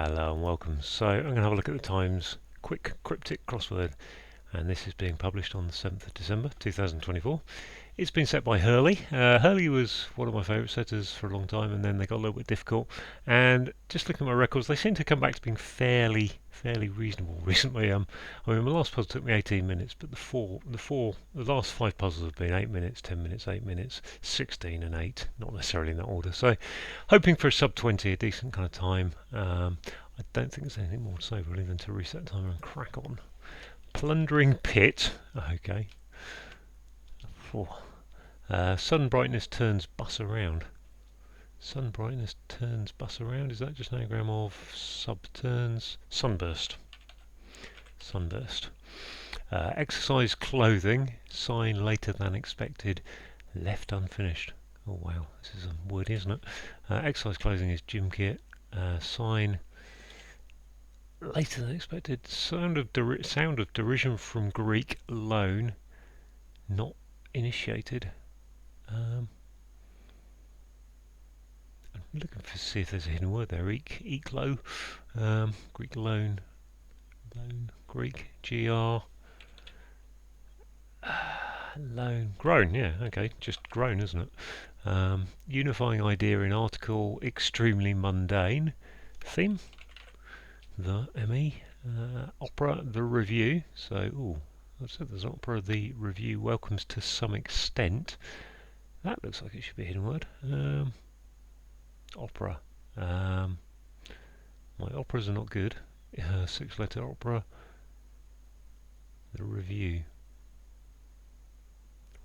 Hello and welcome. So I'm going to have a look at the Times quick cryptic crossword, and this is being published on the 7th of December 2024. It's been set by Hurley. Hurley was one of my favourite setters for a long time, and then they got a little bit difficult. And just looking at my records, they seem to come back to being fairly reasonable recently. I mean, my last puzzle took me 18 minutes, but the last 5 puzzles have been 8 minutes, 10 minutes, 8 minutes, 16 and 8, not necessarily in that order. So, hoping for a sub 20, a decent kind of time. I don't think there's anything more to say really than to reset the timer and crack on. Plundering pit. Okay. Sun brightness turns bus around. Sun brightness turns bus around. Is that just an anagram of subturns? Sunburst. Sunburst. Exercise clothing. Sign later than expected. Left unfinished. Oh wow, this is a word, isn't it? Exercise clothing is gym kit. Sign later than expected. Sound of derision from Greek. Loan. Not initiated. I'm looking to see if there's a hidden word there. Eclo, Greek loan, Greek gr, loan, grown. Yeah, okay, just grown, isn't it? Unifying idea in article, extremely mundane. Theme, the ME, opera, the review. So, I said there's opera, the review welcomes to some extent. That looks like it should be a hidden word. Opera. My operas are not good. 6-letter opera. The review.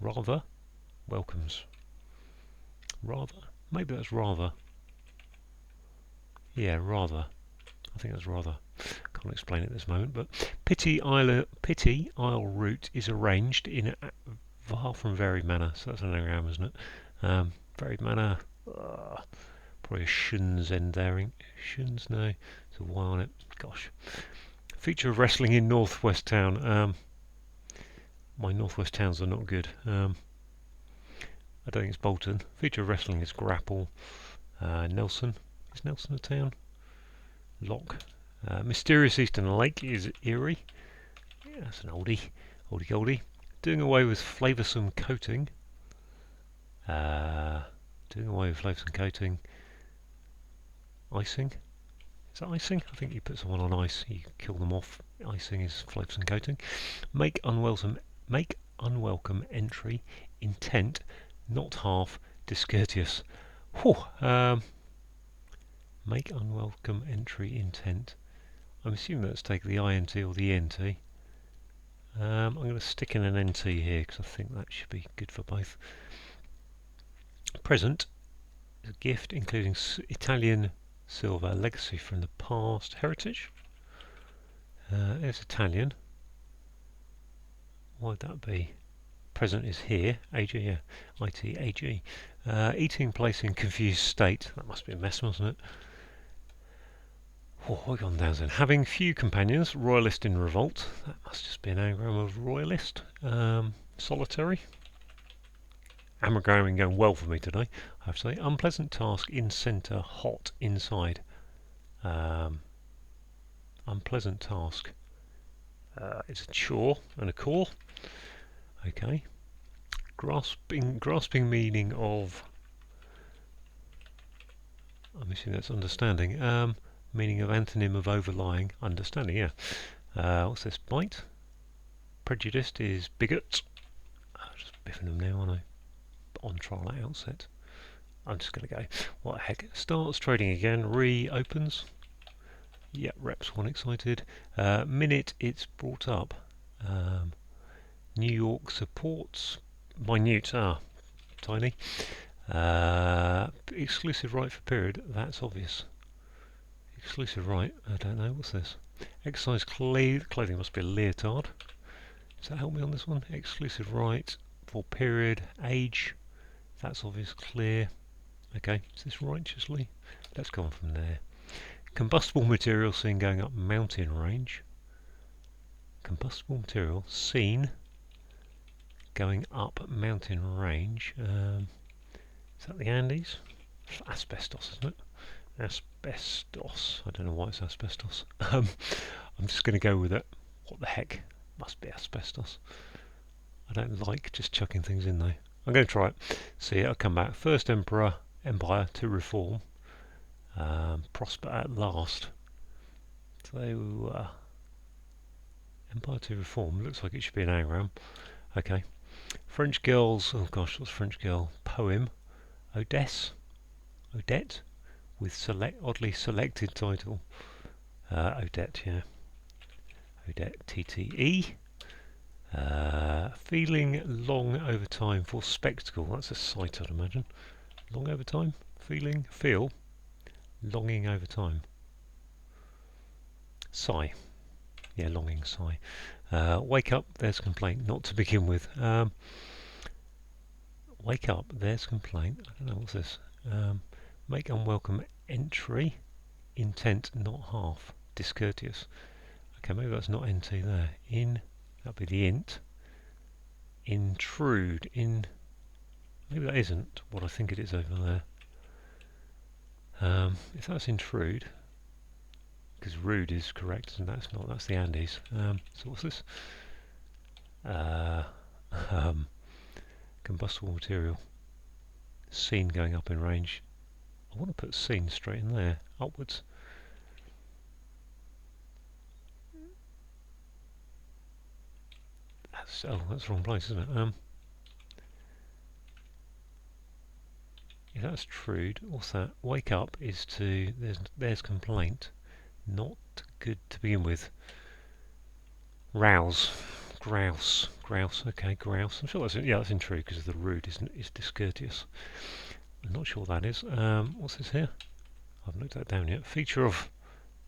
Rather. Welcomes. Rather. Maybe that's rather. Yeah, rather. I think that's rather. Can't explain it at this moment, but Pity Isle route is arranged in a far from varied manner. So that's an anagram, isn't it? Varied manner. Probably a shun's end there. Shun's, no. There's a Y on it. Gosh. Feature of wrestling in Northwest Town. My Northwest Towns are not good. I don't think it's Bolton. Feature of wrestling is grapple. Nelson. Is Nelson a town? Lock. Mysterious Eastern Lake is Erie. Yeah, that's an oldie. Oldie goldie. Doing away with flavoursome coating. Doing away with flavoursome coating. Icing. Is that icing? I think you put someone on ice, you kill them off. Icing is flavoursome coating. Make unwelcome entry. Intent, not half discourteous. Make unwelcome entry intent. I'm assuming that's take the INT or the ENT. I'm going to stick in an NT here because I think that should be good for both. Present is a gift including Italian silver legacy from the past. Heritage. It's Italian. Why would that be? Present is here. AG, yeah. ITAG. Eating place in confused state. That must be a mess, mustn't it? We've gone down then. Having few companions. Royalist in revolt. That must just be an anagram of royalist. Solitary. Anagramming going well for me today, I have to say. Unpleasant task in centre, hot inside. Unpleasant task. It's a chore and a core. Okay. Grasping meaning of. I'm assuming that's understanding. Meaning of antonym of overlying. Understanding, yeah. What's this? Bite. Prejudiced is bigot. I'm just biffing them now, aren't I? On trial at outset. I'm just going to go. What the heck? Starts trading again. Reopens. Yep, reps one excited. Minute it's brought up. New York supports. Minute. Tiny. Exclusive right for period. That's obvious. Exclusive right. I don't know. What's this? Exercise clothing must be a leotard. Does that help me on this one? Exclusive right for period. Age. That's obvious. Clear. Okay. Is this righteously? Let's go on from there. Combustible material seen going up mountain range. Combustible material seen going up mountain range. Is that the Andes? Asbestos, isn't it? asbestos. I don't know why it's asbestos. I'm just going to go with it. What the heck? Must be asbestos. I don't like just chucking things in though. I'm going to try it. See, I'll come back. First empire to reform. Prosper at last. So, empire to reform. Looks like it should be an anagram. Okay. French girls. Oh gosh, what's French girl? Poem. Odette. With oddly selected title. Odette, yeah. Odette, TTE. Feeling long over time for spectacle. That's a sight, I'd imagine. Long over time? Feel, longing over time. Sigh. Yeah, longing, sigh. Wake up, there's complaint. Not to begin with. Wake up, there's complaint. I don't know, what's this? Make unwelcome entry. Intent, not half. Discourteous. Okay, maybe that's not NT there. That'd be the int. Intrude. Maybe that isn't what I think it is over there. If that's intrude, because rude is correct, and that's not. That's the Andes. So what's this? Combustible material. Scene going up in range. I want to put scene straight in there, upwards. That's the wrong place, isn't it? If that's trude, what's that? Wake up is to there's complaint, not good to begin with. Rouse, grouse. Okay, grouse. I'm sure that's that's intrude because the rude is discourteous. I'm not sure what that is. What's this here? I haven't looked that down yet. Feature of,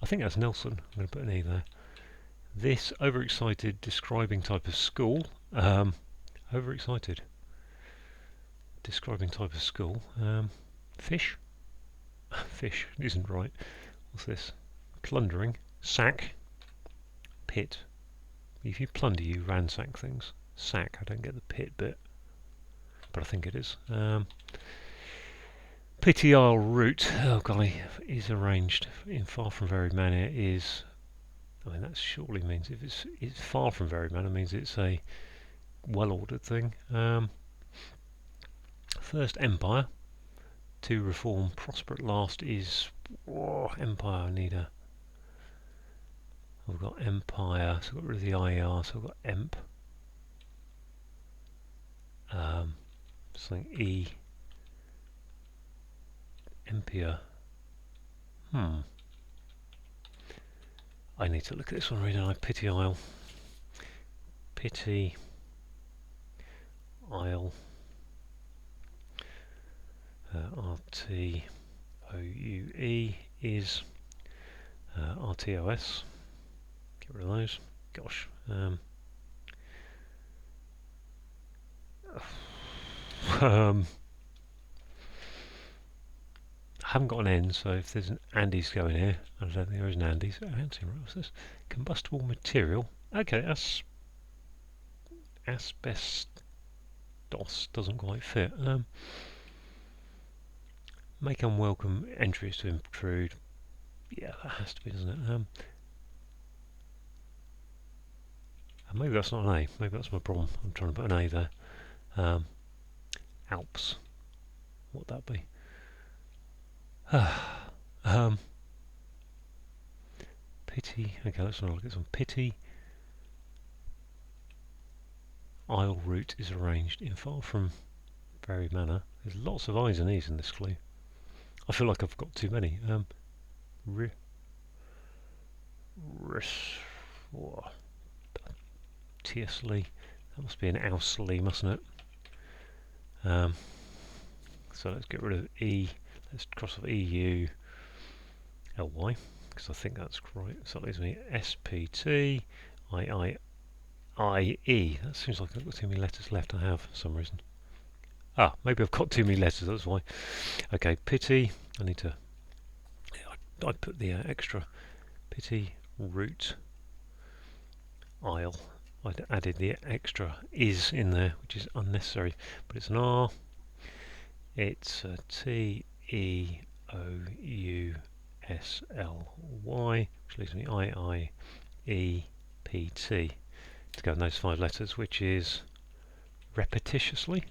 I think that's Nelson. I'm going to put an E there. This overexcited describing type of school. Overexcited. Describing type of school. Fish. Fish isn't right. What's this? Plundering. Sack. Pit. If you plunder, you ransack things. Sack. I don't get the pit bit, but I think it is. Pity Isle route. Oh golly, is arranged in far from varied manner. Is. I mean, that surely means if it's far from varied manner means it's a well-ordered thing. First empire to reform, prosper at last is empire. I need a. We've got empire, so I've got rid of the IER, so I've got emp. Something E. Empire. I need to look at this one, really, don't I? Pity Isle. Pity Isle. RTOUE is RTOS. Get rid of those. Gosh. I haven't got an N, so if there's an Andes going here, I don't think there is an Andes. I haven't seen what's this. Combustible material. Okay, that's asbestos doesn't quite fit. Make unwelcome entries to intrude. Yeah, that has to be, doesn't it? Maybe that's not an A. Maybe that's my problem. I'm trying to put an A there. Alps. What'd that be? Pity. Okay, let's not look at some pity. Isle route is arranged in far from varied manner. There's lots of I's and E's in this clue. I feel like I've got too many. Tiercely. That must be an Ousley, mustn't it? So let's get rid of E. Let's cross off EU. LY, because I think that's right. So that leaves me SPT IE. That seems like I've got too many letters left. I have for some reason. Maybe I've got too many letters. That's why. Okay, pity. I need to. I put the extra pity root Isle. I added the extra is in there, which is unnecessary. But it's an R. It's a TER. O-U-S-L-Y, which leaves me I-I-E-P-T to go in those 5 letters, which is repetitiously.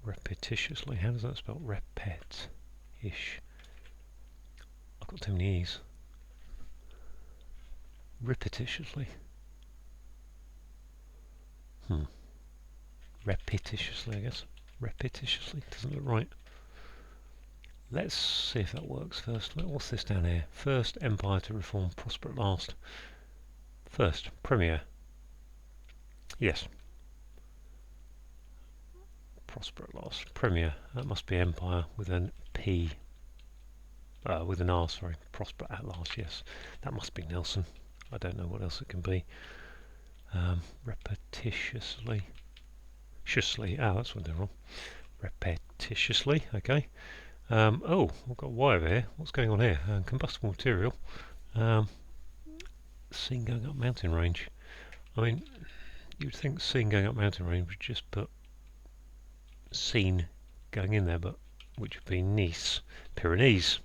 Repetitiously. How does that spell? Repet-ish. I've got too many E's. Repetitiously. Repetitiously, I guess. Repetitiously. Doesn't look right. Let's see if that works first. What's this down here? First empire to reform, prosper at last. First, premier. Yes. Prosper at last. Premier. That must be empire with an P. With an R, sorry. Prosper at last, yes. That must be Nelson. I don't know what else it can be. Repetitiously. That's what they're wrong. Repetitiously, okay. Oh, I've got a Y over here. What's going on here? Combustible material. Scene going up mountain range. I mean, you'd think scene going up mountain range would just put scene going in there, but which would be Nice. Pyrenees.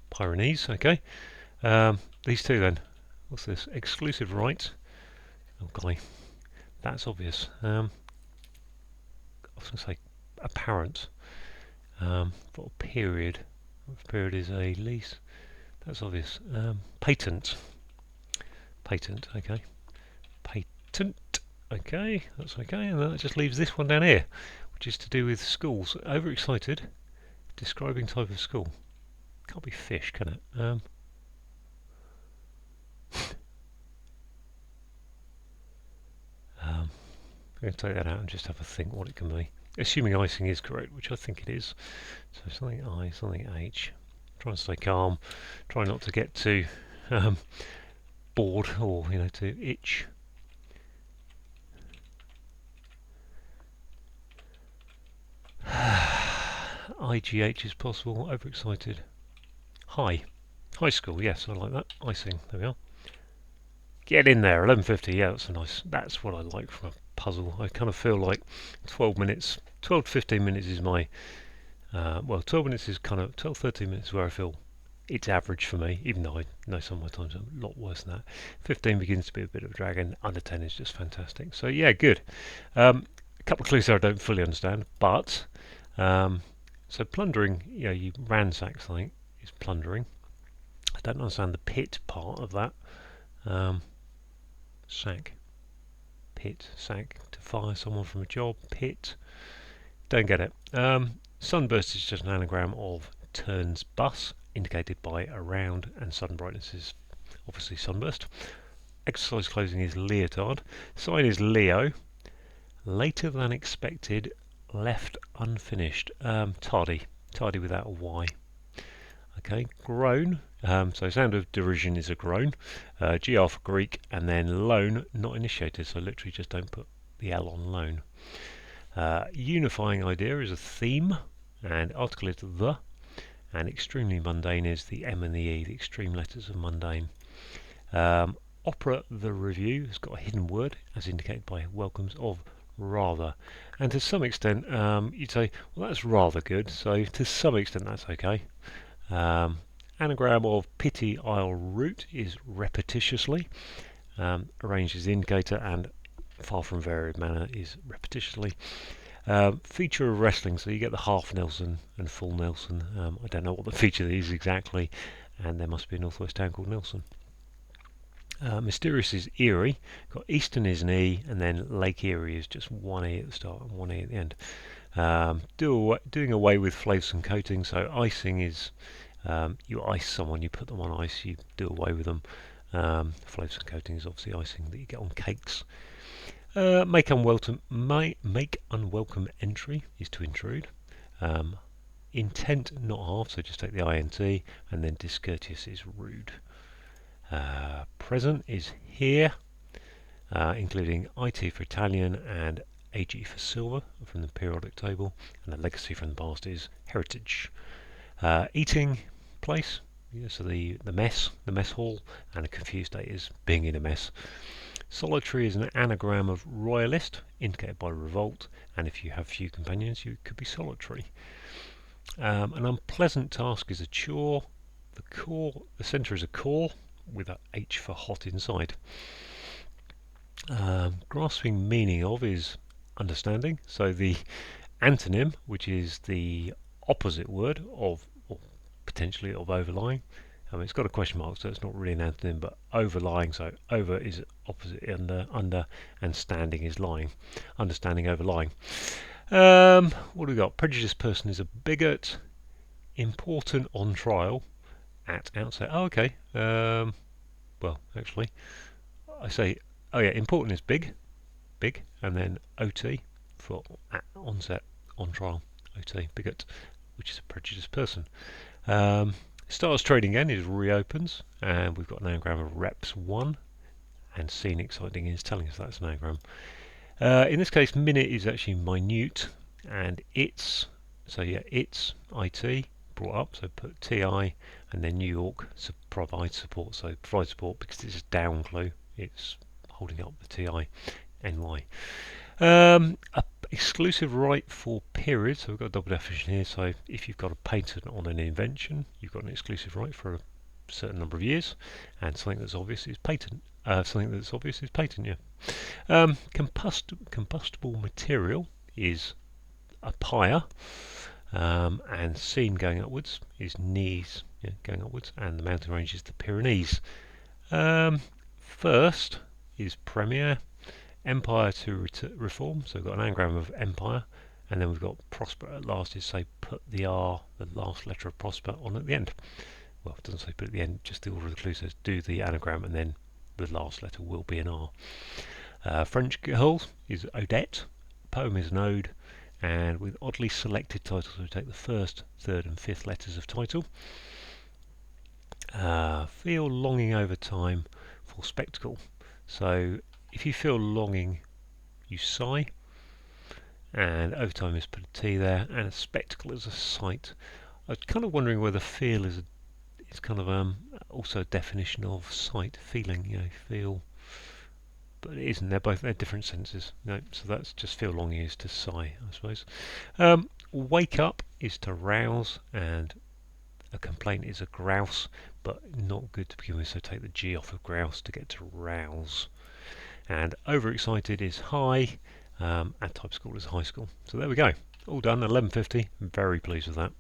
Pyrenees, okay. These two then. What's this? Exclusive right. Oh golly, that's obvious. I was going to say apparent. For a period. What period is a lease? That's obvious. Patent. Patent, okay. Patent, okay. That's okay. And that just leaves this one down here, which is to do with schools. Overexcited. Describing type of school. Can't be fish, can it? I'm going to take that out and just have a think what it can be. Assuming icing is correct, which I think it is. So something I, something H. Try and stay calm. Try not to get too bored or to itch. IGH is possible. Overexcited. High school. Yes, I like that. Icing. There we are. Get in there. 11:50. Yeah, that's a nice. That's what I like from a puzzle. I kind of feel like 12 minutes, 12 to 15 minutes is my. 12 minutes is kind of 12, 13 minutes where I feel it's average for me, even though I know some of my times are a lot worse than that. 15 begins to be a bit of a drag, and under 10 is just fantastic. So yeah, good. A couple of clues there I don't fully understand, but so plundering, you ransack something is plundering. I don't understand the pit part of that. Sack, pit, sack, to fire someone from a job, pit. Don't get it. Sunburst is just an anagram of turns bus, indicated by around, and sudden brightness is obviously sunburst. Exercise clothing is leotard. Sign is Leo. Later than expected, left unfinished. Tardy without a Y. Okay, groan. So sound of derision is a groan. GR for Greek, and then loan, not initiated. So literally just don't put the L on loan. Unifying idea is a theme, and article is the, and extremely mundane is the M and the E, the extreme letters of mundane. Opera the review has got a hidden word, as indicated by welcomes of rather, and to some extent you'd say, well, that's rather good, so to some extent that's okay. Anagram of pity I'll root is repetitiously, arranged as the indicator, and far from varied manner is repetitiously. Feature of wrestling, so you get the half Nelson and full Nelson. I don't know what the feature is exactly, and there must be a northwest town called Nelson. Mysterious is Erie. Got Eastern is an E, and then Lake Erie is just one E at the start and one E at the end. Doing away with flavors and coatings. So icing is you ice someone, you put them on ice, you do away with them. Flavors and coating is obviously icing that you get on cakes. Make unwelcome entry is to intrude. Intent not half, so just take the INT, and then discourteous is rude. Present is here, including IT for Italian and AG for silver from the periodic table, and the legacy from the past is heritage. Eating place, so the mess hall, and a confused state is being in a mess. Solitary is an anagram of royalist, indicated by revolt, and if you have few companions, you could be solitary. An unpleasant task is a chore. The centre is a core with a H for hot inside. Grasping meaning of is understanding. So the antonym, which is the opposite word of, or potentially of overlying. It's got a question mark, so it's not really an antonym, but overlying. So over is opposite under, and standing is lying. Understanding, overlying. What do we got? Prejudiced person is a bigot. Important on trial at outset. Oh, okay. Well, actually, I say, oh yeah, important is big, and then OT for at onset, on trial. OT, bigot, which is a prejudiced person. Starts trading again, it reopens, and we've got an anagram of reps 1, and seen exciting is telling us that's an anagram. In this case, minute is actually minute, and it's, so yeah, it's IT, brought up, so put TI, and then New York, so provide support, so provide support because it's a down clue, it's holding up the TI, NY. Exclusive right for period, so we've got a double definition here, so if you've got a patent on an invention, you've got an exclusive right for a certain number of years, and something that's obvious is patent. Yeah. Combustible material is a pyre, and seen going upwards is knees, yeah, going upwards, and the mountain range is the Pyrenees. First is premier. Empire to reform, so we've got an anagram of empire, and then we've got prosper at last is say put the R, the last letter of prosper, on at the end. Well, it doesn't say put at the end, just the order of the clue says do the anagram and then the last letter will be an R. French girl is Odette, poem is an ode, and with oddly selected titles we take the first, third and fifth letters of title. Feel longing over time for spectacle, so if you feel longing, you sigh, and over time is put a T there, and a spectacle is a sight. I was kind of wondering whether feel is it's kind of also a definition of sight, feeling, feel, but it isn't. They're different senses. No, so that's just feel longing is to sigh, I suppose. Wake up is to rouse, and a complaint is a grouse, but not good to begin with. So take the G off of grouse to get to rouse. And overexcited is high, and type school is high school. So there we go. All done, 11:50. I'm very pleased with that.